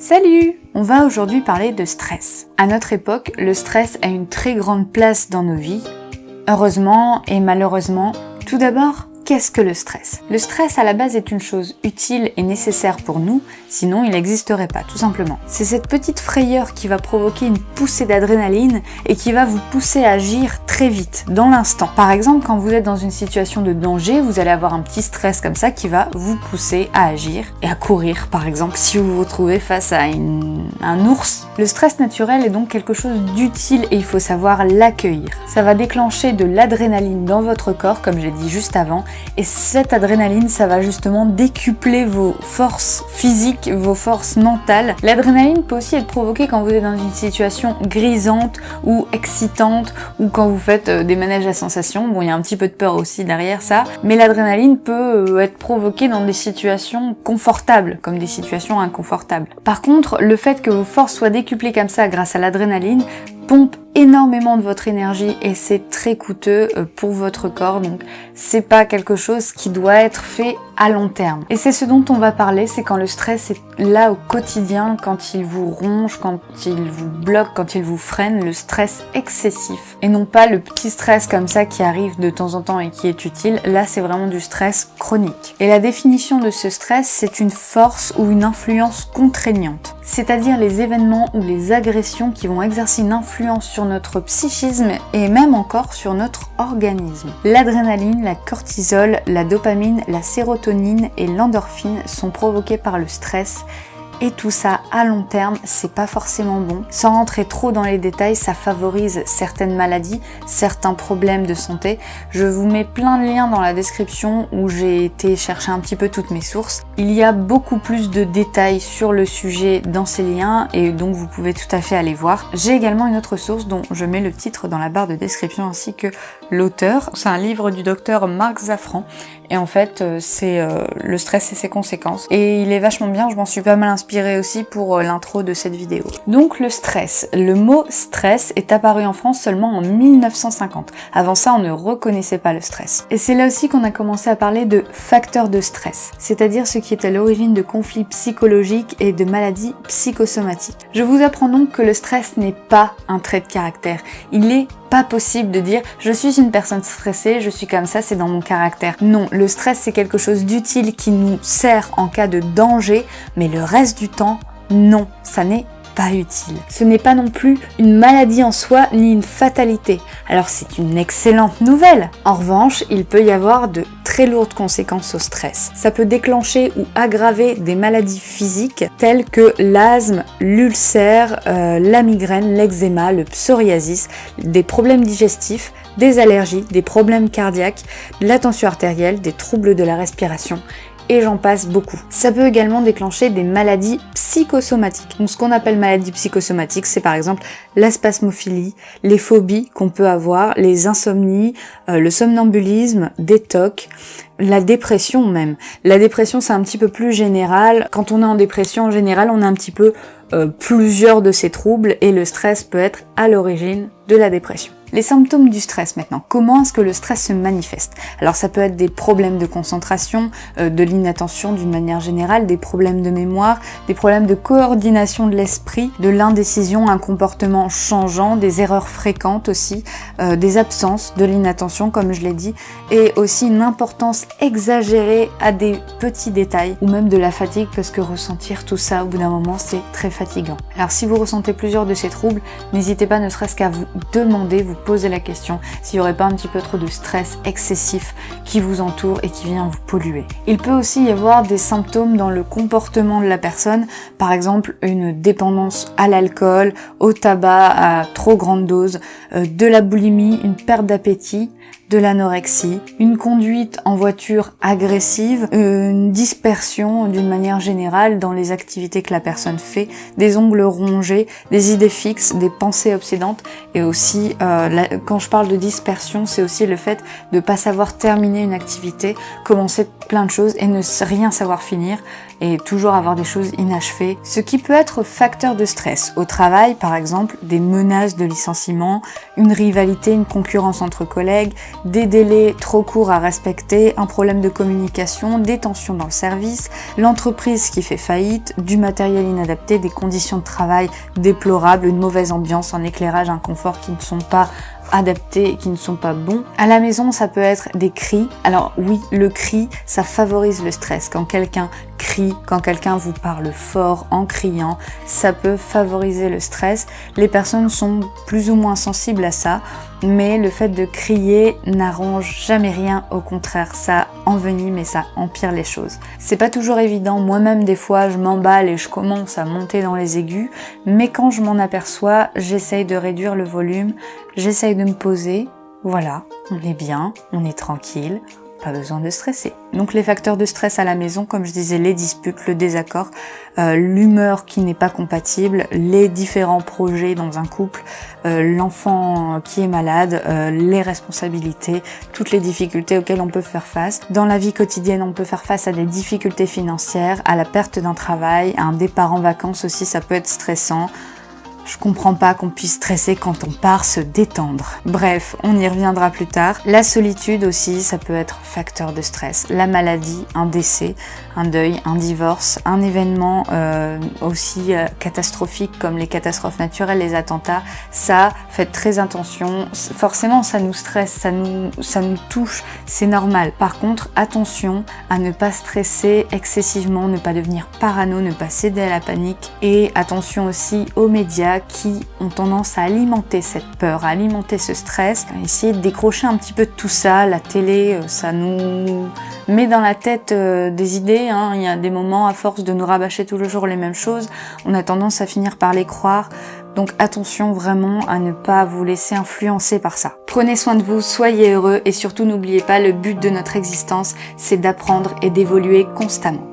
Salut! On va aujourd'hui parler de stress. À notre époque, le stress a une très grande place dans nos vies. Heureusement et malheureusement, tout d'abord, qu'est-ce que le stress? Le stress à la base est une chose utile et nécessaire pour nous, sinon il n'existerait pas, tout simplement. C'est cette petite frayeur qui va provoquer une poussée d'adrénaline et qui va vous pousser à agir très vite, dans l'instant. Par exemple, quand vous êtes dans une situation de danger, vous allez avoir un petit stress comme ça qui va vous pousser à agir et à courir, par exemple, si vous vous retrouvez face à un ours. Le stress naturel est donc quelque chose d'utile et il faut savoir l'accueillir. Ça va déclencher de l'adrénaline dans votre corps, comme j'ai dit juste avant, et cette adrénaline, ça va justement décupler vos forces physiques, vos forces mentales. L'adrénaline peut aussi être provoquée quand vous êtes dans une situation grisante ou excitante, ou quand vous faites des manèges à sensations. Bon, il y a un petit peu de peur aussi derrière ça, mais l'adrénaline peut être provoquée dans des situations confortables, comme des situations inconfortables. Par contre, le fait que vos forces soient décuplées comme ça grâce à l'adrénaline pompe énormément de votre énergie et c'est très coûteux pour votre corps, donc c'est pas quelque chose qui doit être fait à long terme. Et c'est ce dont on va parler, c'est quand le stress est là au quotidien, quand il vous ronge, quand il vous bloque, quand il vous freine, le stress excessif. Et non pas le petit stress comme ça qui arrive de temps en temps et qui est utile, là c'est vraiment du stress chronique. Et la définition de ce stress, c'est une force ou une influence contraignante, c'est-à-dire les événements ou les agressions qui vont exercer une influence sur notre psychisme et même encore sur notre organisme. L'adrénaline, la cortisol, la dopamine, la sérotonine et l'endorphine sont provoquées par le stress. Et tout ça, à long terme, c'est pas forcément bon. Sans rentrer trop dans les détails, ça favorise certaines maladies, certains problèmes de santé. Je vous mets plein de liens dans la description où j'ai été chercher un petit peu toutes mes sources. Il y a beaucoup plus de détails sur le sujet dans ces liens et donc vous pouvez tout à fait aller voir. J'ai également une autre source dont je mets le titre dans la barre de description ainsi que l'auteur. C'est un livre du docteur Marc Zaffran. Et en fait, c'est le stress et ses conséquences. Et il est vachement bien, je m'en suis pas mal inspirée aussi pour l'intro de cette vidéo. Donc le stress. Le mot stress est apparu en France seulement en 1950. Avant ça, on ne reconnaissait pas le stress. Et c'est là aussi qu'on a commencé à parler de facteurs de stress, c'est-à-dire ce qui est à l'origine de conflits psychologiques et de maladies psychosomatiques. Je vous apprends donc que le stress n'est pas un trait de caractère. Il est pas possible de dire je suis une personne stressée, je suis comme ça, c'est dans mon caractère. Non, le stress c'est quelque chose d'utile qui nous sert en cas de danger, mais le reste du temps, non, ça n'est pas utile. Ce n'est pas non plus une maladie en soi ni une fatalité. Alors c'est une excellente nouvelle. En revanche, il peut y avoir de très lourdes conséquences au stress. Ça peut déclencher ou aggraver des maladies physiques telles que l'asthme, l'ulcère, la migraine, l'eczéma, le psoriasis, des problèmes digestifs, des allergies, des problèmes cardiaques, de la tension artérielle, des troubles de la respiration, et j'en passe beaucoup. Ça peut également déclencher des maladies psychosomatiques. Donc ce qu'on appelle maladie psychosomatique, c'est par exemple la spasmophilie, les phobies qu'on peut avoir, les insomnies, le somnambulisme, des TOC, la dépression même. La dépression c'est un petit peu plus général. Quand on est en dépression en général, on a un petit peu plusieurs de ces troubles et le stress peut être à l'origine de la dépression. Les symptômes du stress maintenant. Comment est-ce que le stress se manifeste? Alors ça peut être des problèmes de concentration, de l'inattention d'une manière générale, des problèmes de mémoire, des problèmes de coordination de l'esprit, de l'indécision, un comportement changeant, des erreurs fréquentes aussi, des absences, de l'inattention comme je l'ai dit, et aussi une importance exagérée à des petits détails, ou même de la fatigue parce que ressentir tout ça au bout d'un moment c'est très fatigant. Alors si vous ressentez plusieurs de ces troubles, n'hésitez pas ne serait-ce qu'à vous demander, vous poser la question s'il n'y aurait pas un petit peu trop de stress excessif qui vous entoure et qui vient vous polluer. Il peut aussi y avoir des symptômes dans le comportement de la personne, par exemple une dépendance à l'alcool, au tabac à trop grande dose, de la boulimie, une perte d'appétit, de l'anorexie, une conduite en voiture agressive, une dispersion d'une manière générale dans les activités que la personne fait, des ongles rongés, des idées fixes, des pensées obsédantes et aussi, quand je parle de dispersion, c'est aussi le fait de pas savoir terminer une activité, commencer plein de choses et ne rien savoir finir et toujours avoir des choses inachevées, ce qui peut être facteur de stress. Au travail, par exemple, des menaces de licenciement, une rivalité, une concurrence entre collègues, des délais trop courts à respecter, un problème de communication, des tensions dans le service, l'entreprise qui fait faillite, du matériel inadapté, des conditions de travail déplorables, une mauvaise ambiance, un éclairage, un confort qui ne sont pas adaptés et qui ne sont pas bons. À la maison, ça peut être des cris. Alors oui, le cri, ça favorise le stress. Quand quelqu'un crie, quand quelqu'un vous parle fort en criant, ça peut favoriser le stress. Les personnes sont plus ou moins sensibles à ça, mais le fait de crier n'arrange jamais rien. Au contraire, ça envenime et ça empire les choses. C'est pas toujours évident. Moi-même, des fois, je m'emballe et je commence à monter dans les aigus, mais quand je m'en aperçois, j'essaye de réduire le volume, j'essaye de me poser. Voilà, on est bien, on est tranquille. Pas besoin de stresser. Donc les facteurs de stress à la maison, comme je disais, les disputes, le désaccord, l'humeur qui n'est pas compatible, les différents projets dans un couple, l'enfant qui est malade, les responsabilités, toutes les difficultés auxquelles on peut faire face. Dans la vie quotidienne, on peut faire face à des difficultés financières, à la perte d'un travail, à un départ en vacances aussi, ça peut être stressant. Je comprends pas qu'on puisse stresser quand on part se détendre. Bref, on y reviendra plus tard. La solitude aussi, ça peut être facteur de stress. La maladie, un décès, un deuil, un divorce, un événement aussi catastrophique comme les catastrophes naturelles, les attentats, ça, faites très attention. Forcément, ça nous stresse, ça nous touche, c'est normal. Par contre, attention à ne pas stresser excessivement, ne pas devenir parano, ne pas céder à la panique. Et attention aussi aux médias qui ont tendance à alimenter cette peur, à alimenter ce stress, essayer de décrocher un petit peu de tout ça. La télé, ça nous met dans la tête des idées, hein. Il y a des moments, à force de nous rabâcher tous les jours les mêmes choses, on a tendance à finir par les croire. Donc attention vraiment à ne pas vous laisser influencer par ça. Prenez soin de vous, soyez heureux et surtout n'oubliez pas, le but de notre existence, c'est d'apprendre et d'évoluer constamment.